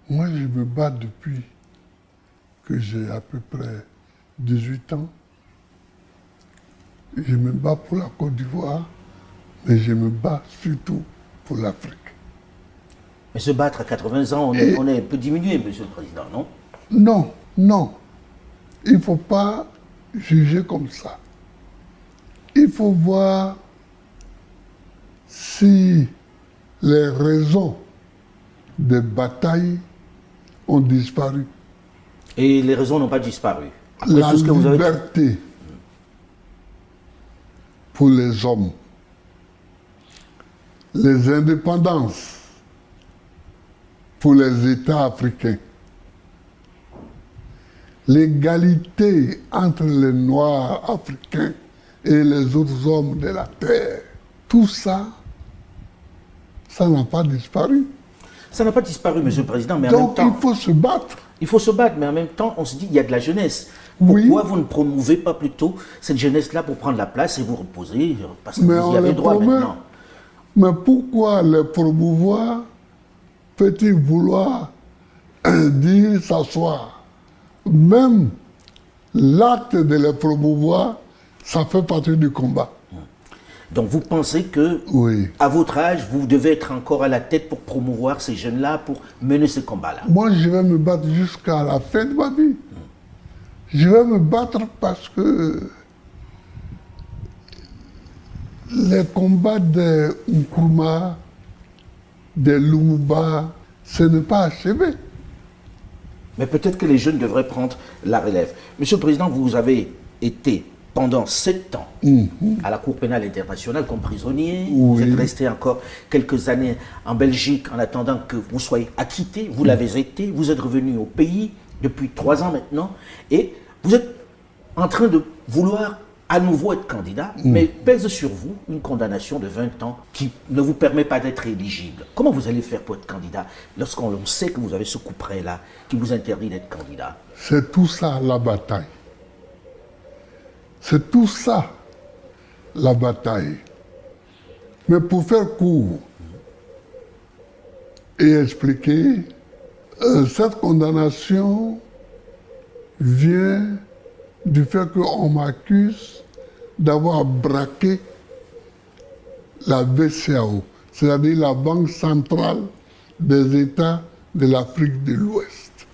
Moi, je me bats depuis que j'ai à peu près 18 ans. Je me bats pour la Côte d'Ivoire, mais je me bats surtout pour l'Afrique. Mais se battre à 80 ans, on est un peu diminué, Monsieur le Président, non? Non, non. Il ne faut pas juger comme ça. Il faut voir si les raisons des batailles ont disparu. Et les raisons n'ont pas disparu. Après La tout ce que vous avez... liberté pour les hommes, les indépendances pour les États africains, l'égalité entre les Noirs africains et les autres hommes de la terre, tout ça, ça n'a pas disparu. Ça n'a pas disparu, Monsieur le Président, mais en Donc même temps... il faut se battre. Il faut se battre, mais en même temps, on se dit, il y a de la jeunesse. Oui. Pourquoi vous ne promouvez pas plutôt cette jeunesse-là pour prendre la place et vous reposer? Parce que Mais vous on y avez les droit promeut. maintenant. Mais pourquoi les promouvoir peut-il vouloir dire s'asseoir? Même l'acte de les promouvoir, ça fait partie du combat. Donc vous pensez que, Oui. à votre âge, vous devez être encore à la tête pour promouvoir ces jeunes-là, pour mener ce combat-là? Moi, je vais me battre jusqu'à la fin de ma vie. Je vais me battre parce que les combats des Nkrumah, des Lumumba, ce n'est pas achevé. Mais peut-être que les jeunes devraient prendre la relève. Monsieur le Président, vous avez été pendant 7 ans à la Cour pénale internationale comme prisonnier. Vous êtes resté encore quelques années en Belgique en attendant que vous soyez acquitté. Vous l'avez été. Vous êtes revenu au pays depuis 3 ans maintenant. Et vous êtes en train de vouloir à nouveau être candidat, mais pèse sur vous une condamnation de 20 ans qui ne vous permet pas d'être éligible. Comment vous allez faire pour être candidat lorsqu'on sait que vous avez ce coup près-là qui vous interdit d'être candidat? C'est tout ça la bataille. C'est tout ça la bataille. Mais pour faire court et expliquer, cette condamnation vient du fait qu'on m'accuse d'avoir braqué la BCEAO, c'est-à-dire la Banque centrale des États de l'Afrique de l'Ouest.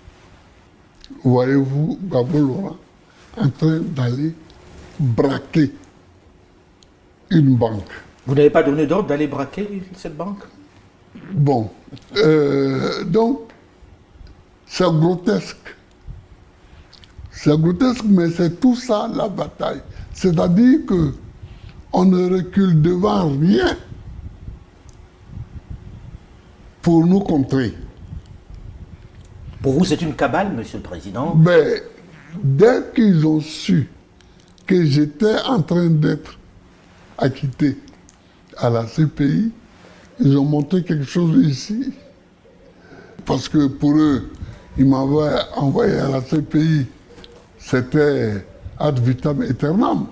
Voyez-vous Gbagbo Laurent en train d'aller braquer une banque. Vous n'avez pas donné d'ordre d'aller braquer cette banque? Bon, donc, c'est grotesque. C'est grotesque, mais c'est tout ça la bataille. C'est-à-dire qu'on ne recule devant rien pour nous contrer. Pour vous, c'est une cabale, Monsieur le Président? Mais dès qu'ils ont su que j'étais en train d'être acquitté à la CPI, ils ont monté quelque chose ici. Parce que pour eux, ils m'avaient envoyé à la CPI, c'était ad vitam aeternam.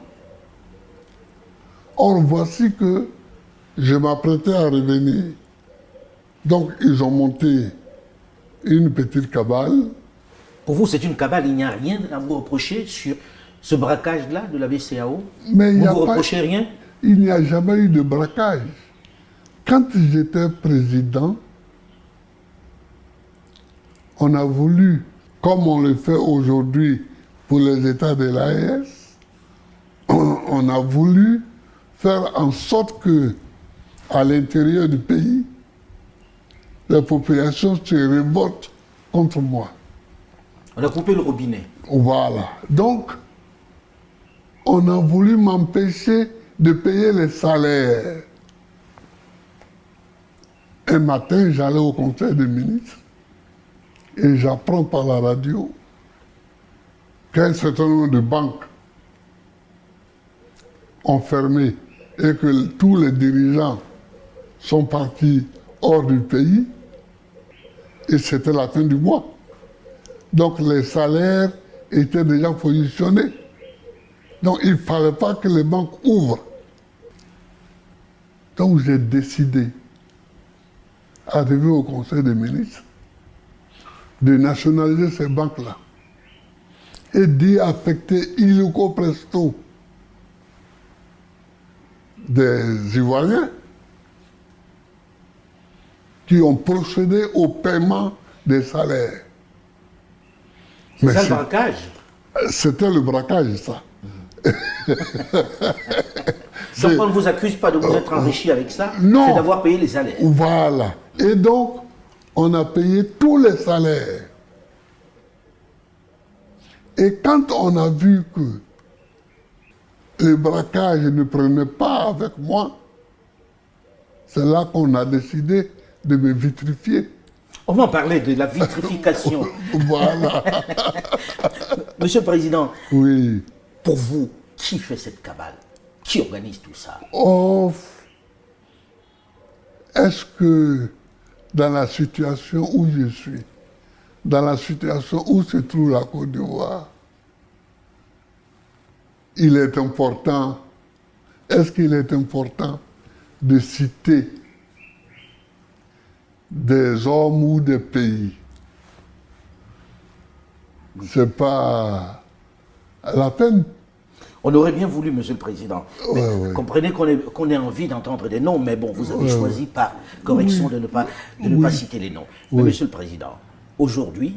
Or, voici que je m'apprêtais à revenir. Donc, ils ont monté une petite cabale. Pour vous, c'est une cabale, il n'y a rien à vous reprocher sur ce braquage-là de la BCEAO? Mais vous ne vous reprochez rien? Il n'y a jamais eu de braquage. Quand j'étais président, on a voulu, comme on le fait aujourd'hui pour les États de l'AES, on a voulu faire en sorte que, à l'intérieur du pays, la population se révolte contre moi. On a coupé le robinet. Voilà. Donc, on a voulu m'empêcher de payer les salaires. Un matin, j'allais au conseil des ministres et j'apprends par la radio qu'un certain nombre de banques ont fermé et que tous les dirigeants sont partis hors du pays et c'était la fin du mois. Donc les salaires étaient déjà positionnés. Donc il ne fallait pas que les banques ouvrent. Donc j'ai décidé, arrivé au conseil des ministres, de nationaliser ces banques-là et d'y affecter illico presto des Ivoiriens qui ont procédé au paiement des salaires. C'est ça le braquage? C'était le braquage, ça. Donc on ne vous accuse pas de vous être enrichi avec ça, non. C'est d'avoir payé les salaires. Voilà. Et donc, on a payé tous les salaires. Et quand on a vu que le braquage ne prenait pas avec moi, c'est là qu'on a décidé de me vitrifier. On va parler de la vitrification. Voilà. Monsieur le Président, Oui. pour vous, qui fait cette cabale? Qui organise tout ça? Oh, est-ce que dans la situation où je suis, dans la situation où se trouve la Côte d'Ivoire, il est important, est-ce qu'il est important de citer des hommes ou des pays? C'est pas la peine. On aurait bien voulu, Monsieur le Président. Mais Ouais. comprenez qu'on ait envie d'entendre des noms, mais bon, vous avez choisi par correction de ne pas citer les noms. Mais Monsieur le Président, aujourd'hui,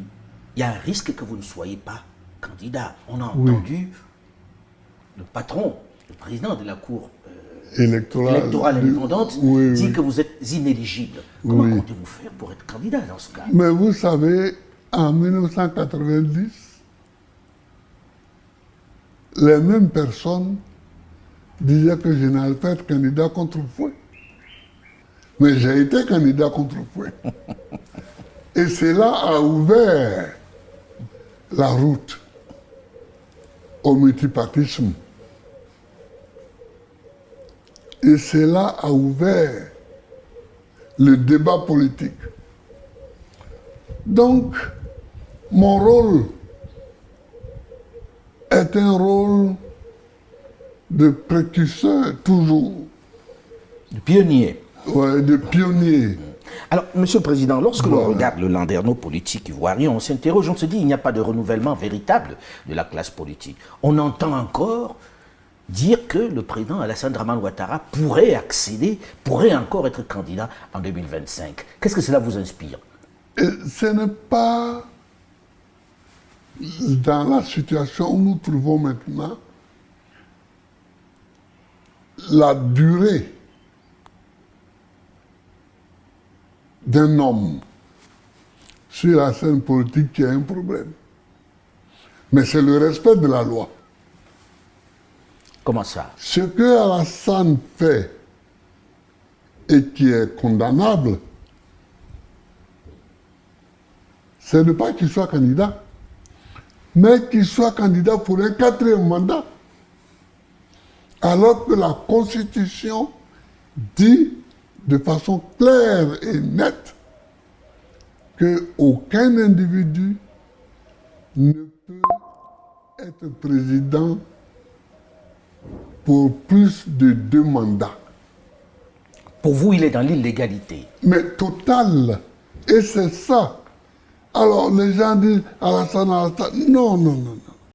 il y a un risque que vous ne soyez pas candidat. On a entendu le patron, le président de la Cour électorale indépendante dit que vous êtes inéligible. Comment comptez-vous faire pour être candidat dans ce cas? Mais vous savez, en 1990, les mêmes personnes disaient que je n'allais pas être candidat contre Fouet. Mais j'ai été candidat contre Fouet. Et cela a ouvert la route au multipartisme. Et cela a ouvert le débat politique. Donc, mon rôle est un rôle de précurseur, toujours. Le pionnier. Ouais, de pionnier. Alors, Monsieur le Président, lorsque l'on regarde le landerneau politique ivoirien, on s'interroge, on se dit il n'y a pas de renouvellement véritable de la classe politique. On entend encore dire que le président Alassane Dramane Ouattara pourrait accéder, pourrait encore être candidat en 2025. Qu'est-ce que cela vous inspire? Et ce n'est pas dans la situation où nous trouvons maintenant la durée d'un homme sur la scène politique qui a un problème. Mais c'est le respect de la loi. Comment ça? Ce que Alassane fait et qui est condamnable, c'est ne pas qu'il soit candidat, mais qu'il soit candidat pour un 4e mandat. Alors que la Constitution dit de façon claire et nette qu'aucun individu ne peut être président pour plus de 2 mandats. Pour vous, il est dans l'illégalité. Mais total. Et c'est ça. Alors les gens disent Alassane. Non, non, non.